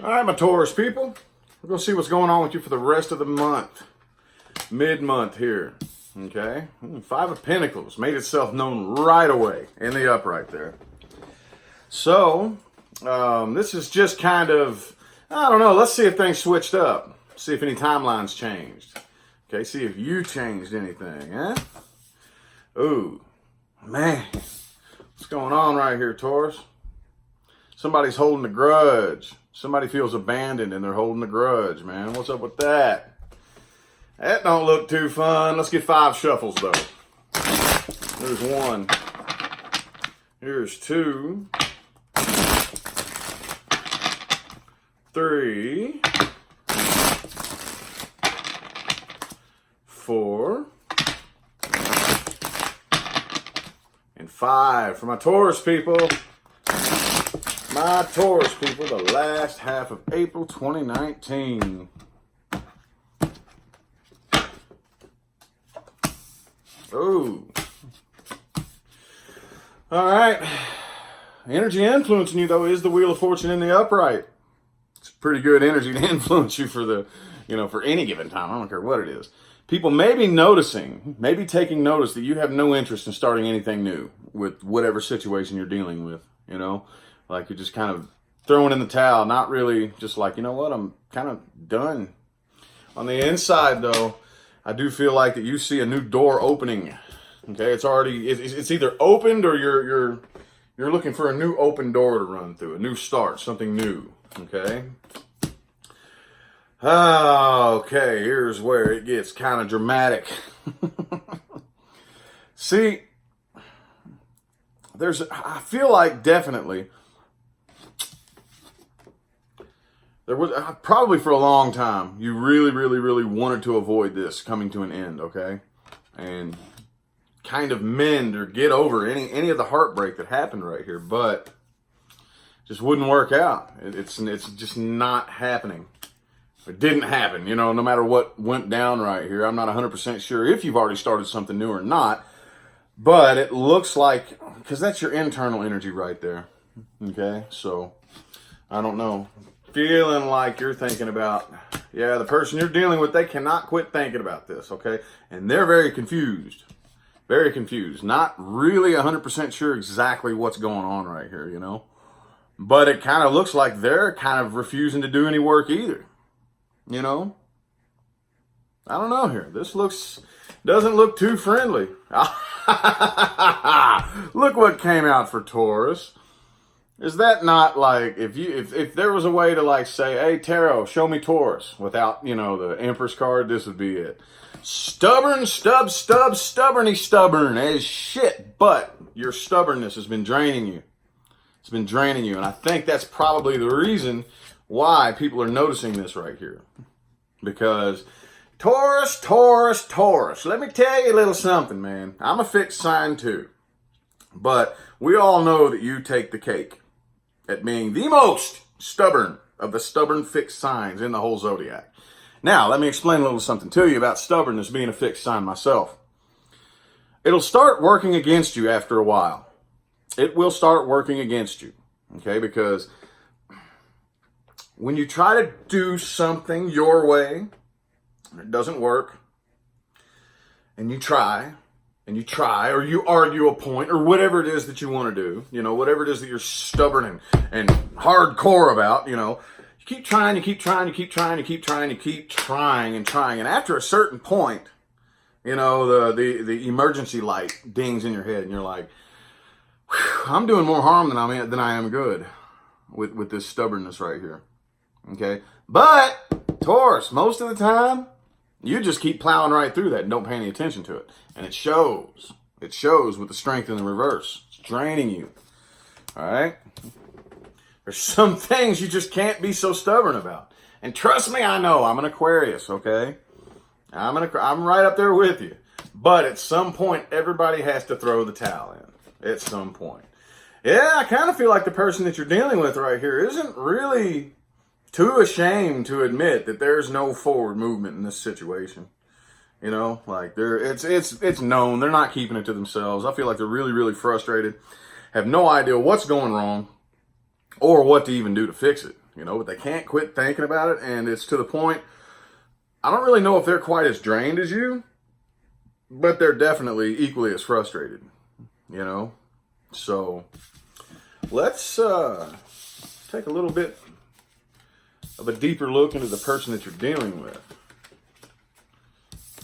All right, my Taurus people, we're going to see what's going on with you for the rest of the month. Mid-month here, okay? Five of Pentacles made itself known right away in the upright there. So, this is just kind of, I don't know, let's see if things switched up. See if any timelines changed. Okay, see if you changed anything, huh? Ooh, man. What's going on right here, Taurus? Somebody's holding a grudge. Somebody feels abandoned and they're holding a grudge, man. What's up with that? That don't look too fun. Let's get 5 shuffles, though. There's 1. Here's 2. 3. 4. And 5. For my Taurus people. My Taurus people, the last half of April 2019. Oh. All right. Energy influencing you, though, is the Wheel of Fortune in the upright. It's pretty good energy to influence you for the, for any given time. I don't care what it is. People may be noticing, maybe taking notice that you have no interest in starting anything new with whatever situation you're dealing with, Like you're just kind of throwing in the towel, not really just like, you know what, I'm kind of done. On the inside, though, I do feel like that you see a new door opening. Okay, it's either opened or you're looking for a new open door to run through, a new start, something new. Okay. Okay, here's where it gets kind of dramatic. See, I feel like definitely there was probably for a long time you really wanted to avoid this coming to an end, okay? And kind of mend or get over any of the heartbreak that happened right here, but just wouldn't work out. It's just not happening. It didn't happen, no matter what went down right here. I'm not 100% sure if you've already started something new or not, but it looks like, because that's your internal energy right there, okay? So, I don't know. Feeling like you're thinking about, the person you're dealing with, they cannot quit thinking about this, okay? And they're very confused. Very confused. Not really 100% sure exactly what's going on right here, But it kind of looks like they're kind of refusing to do any work either. I don't know here. This doesn't look too friendly. Look what came out for Taurus. Is that not like, if there was a way to like say, hey, Tarot, show me Taurus without, the Empress card, this would be it. Stubborn, stubborny stubborn as shit, but your stubbornness has been draining you. It's been draining you, and I think that's probably the reason why people are noticing this right here. Because Taurus, let me tell you a little something, man. I'm a fixed sign too. But we all know that you take the cake at being the most stubborn of the stubborn fixed signs in the whole zodiac. Now, let me explain a little something to you about stubbornness being a fixed sign myself. It'll start working against you after a while. It will start working against you, okay? Because when you try to do something your way, and it doesn't work, and you try, or you argue a point, or whatever it is that you want to do, whatever it is that you're stubborn and hardcore about, you keep trying, you keep trying, and after a certain point, the emergency light dings in your head, and you're like, I'm doing more harm than I am good with this stubbornness right here. Okay, but Taurus, most of the time, you just keep plowing right through that and don't pay any attention to it. And it shows. It shows with the strength in the reverse. It's draining you. All right? There's some things you just can't be so stubborn about. And trust me, I know. I'm an Aquarius, okay? I'm right up there with you. But at some point, everybody has to throw the towel in. At some point. Yeah, I kind of feel like the person that you're dealing with right here isn't really too ashamed to admit that there's no forward movement in this situation. Like it's known. They're not keeping it to themselves. I feel like they're really frustrated, have no idea what's going wrong or what to even do to fix it. you know, but they can't quit thinking about it. And it's to the point, I don't really know if they're quite as drained as you, but they're definitely equally as frustrated, you know? So let's take a little bit of a deeper look into the person that you're dealing with.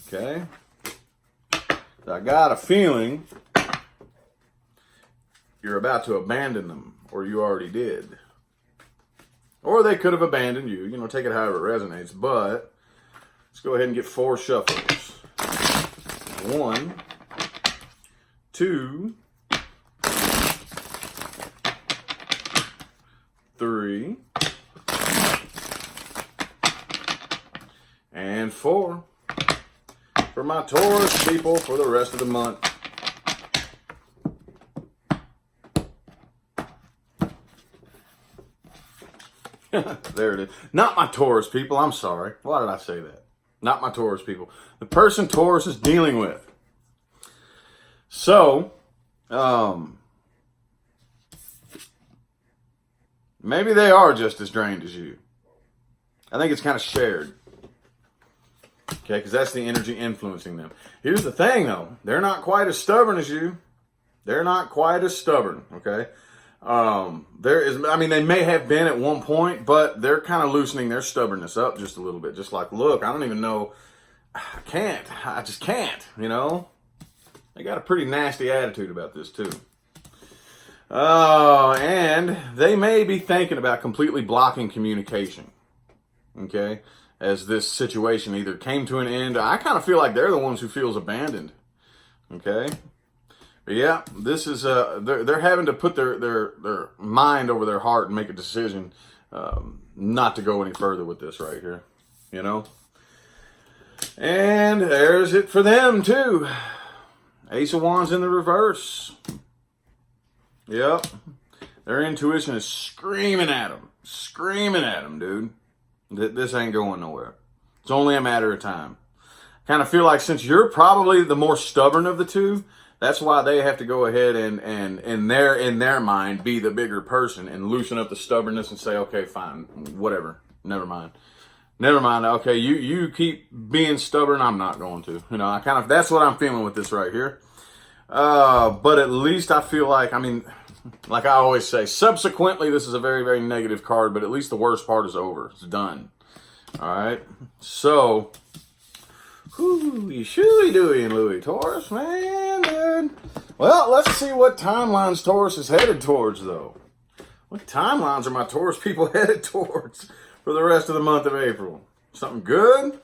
Okay? I got a feeling you're about to abandon them, or you already did. Or they could have abandoned you. You know, take it however it resonates. But let's go ahead and get 4 shuffles. 1, 2, 3, and 4. For my Taurus people for the rest of the month. There it is. Not my Taurus people. I'm sorry. Why did I say that? Not my Taurus people. The person Taurus is dealing with. So, maybe they are just as drained as you. I think it's kind of shared. Okay, because that's the energy influencing them. Here's the thing, though. They're not quite as stubborn as you. They're not quite as stubborn, okay? They may have been at one point, but they're kind of loosening their stubbornness up just a little bit. Just like, look, I don't even know. I just can't, you know? They got a pretty nasty attitude about this, too. And they may be thinking about completely blocking communication, okay? As this situation either came to an end. I kind of feel like they're the ones who feels abandoned. Okay? But yeah, this is, they're having to put their mind over their heart and make a decision not to go any further with this right here. You know? And there's it for them, too. Ace of Wands in the reverse. Yep. Their intuition is screaming at them. Screaming at them, dude. This ain't going nowhere. It's only a matter of time. Kind of feel like since you're probably the more stubborn of the two, that's why they have to go ahead and in their mind be the bigger person and loosen up the stubbornness and say, okay, fine, whatever, never mind. Okay, you keep being stubborn. I'm not going to. You know, that's what I'm feeling with this right here. But at least I feel like, like I always say, subsequently, this is a very, very negative card, but at least the worst part is over. It's done. All right. So, shooey-dooey and Louie Taurus, man, dude. Well, let's see what timelines Taurus is headed towards, though. What timelines are my Taurus people headed towards for the rest of the month of April? Something good?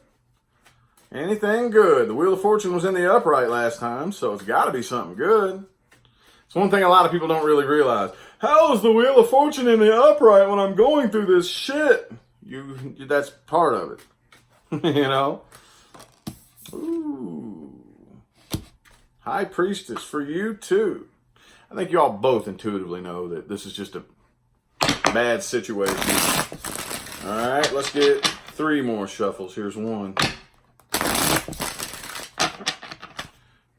Anything good? The Wheel of Fortune was in the upright last time, so it's got to be something good. It's one thing a lot of people don't really realize. How is the Wheel of Fortune in the upright when I'm going through this shit? That's part of it. You know? Ooh. High Priestess for you, too. I think you all both intuitively know that this is just a bad situation. All right, let's get 3 more shuffles. Here's 1,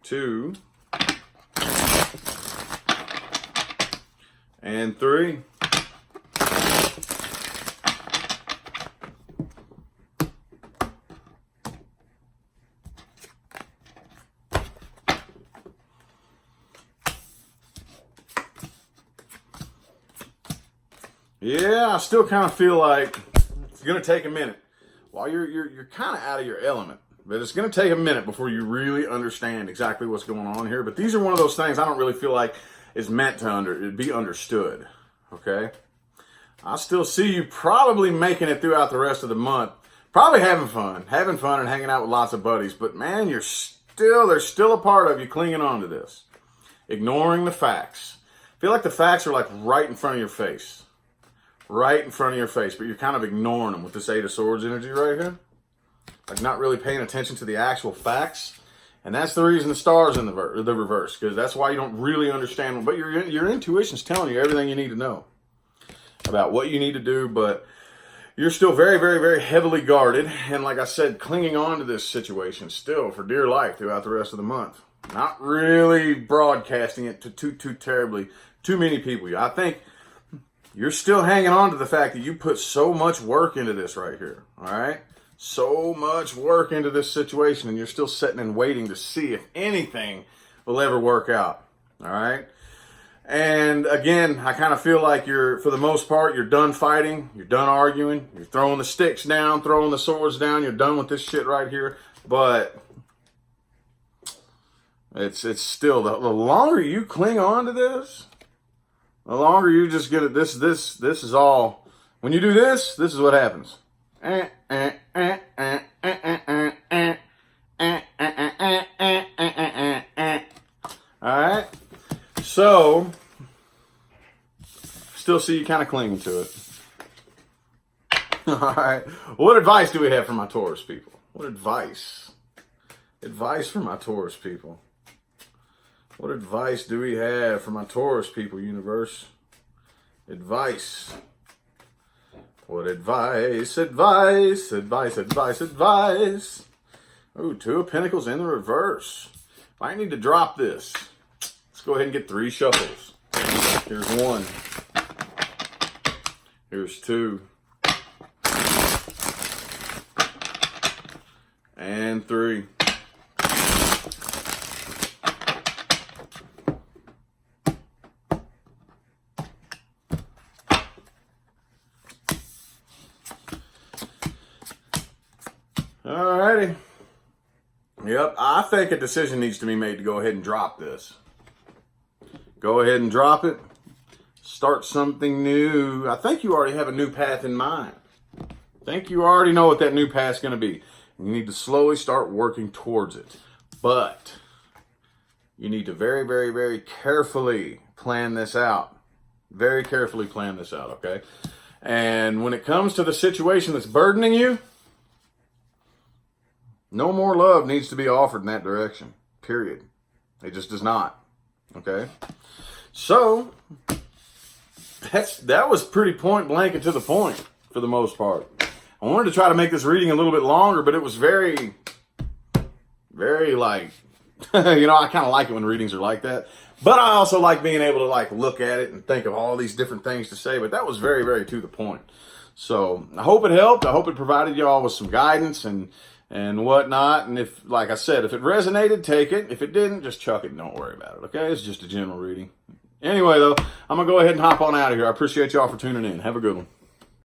2, and 3. Yeah, I still kind of feel like it's going to take a minute. While you're kind of out of your element. But it's going to take a minute before you really understand exactly what's going on here. But these are one of those things I don't really feel like is meant to be understood. Okay? I still see you probably making it throughout the rest of the month. Probably having fun and hanging out with lots of buddies. But man, there's still a part of you clinging on to this. Ignoring the facts. I feel like the facts are like right in front of your face. Right in front of your face, but you're kind of ignoring them with this 8 of Swords energy right here. Like not really paying attention to the actual facts. And that's the reason the star's in the reverse, because that's why you don't really understand. But your intuition's telling you everything you need to know about what you need to do, but you're still very, very, very heavily guarded. And like I said, clinging on to this situation still for dear life throughout the rest of the month. Not really broadcasting it to too terribly, too many people. I think you're still hanging on to the fact that you put so much work into this right here. All right. So much work into this situation, and you're still sitting and waiting to see if anything will ever work out. All right. And again, I kind of feel like for the most part, you're done fighting. You're done arguing. You're throwing the sticks down, throwing the swords down. You're done with this shit right here. But it's still, the longer you cling on to this, the longer you just get it. This is all, when you do this is what happens. Alright, so still see you kind of clinging to it. Alright, what advice do we have for my Taurus people? What advice? Advice for my Taurus people. What advice do we have for my Taurus people, universe? Advice. What advice, advice, advice, advice, advice. Ooh, 2 of Pentacles in the reverse. I need to drop this. Let's go ahead and get 3 shuffles. Here's 1. Here's 2. And 3. Alrighty. Yep, I think a decision needs to be made to go ahead and drop this. Go ahead and drop it. Start something new. I think you already have a new path in mind. I think you already know what that new path's going to be. You need to slowly start working towards it. But you need to very, very, very carefully plan this out. Very carefully plan this out, okay? And when it comes to the situation that's burdening you, no more love needs to be offered in that direction. Period. It just does not. Okay? So, that was pretty point blank and to the point for the most part. I wanted to try to make this reading a little bit longer, but it was very, very like, you know, I kind of like it when readings are like that. But I also like being able to like look at it and think of all these different things to say. But that was very, very to the point. So I hope it helped. I hope it provided y'all with some guidance and whatnot. And if, like I said, if it resonated, take it. If it didn't, just chuck it and don't worry about it. Okay? It's just a general reading. Anyway, though, I'm going to go ahead and hop on out of here. I appreciate y'all for tuning in. Have a good one.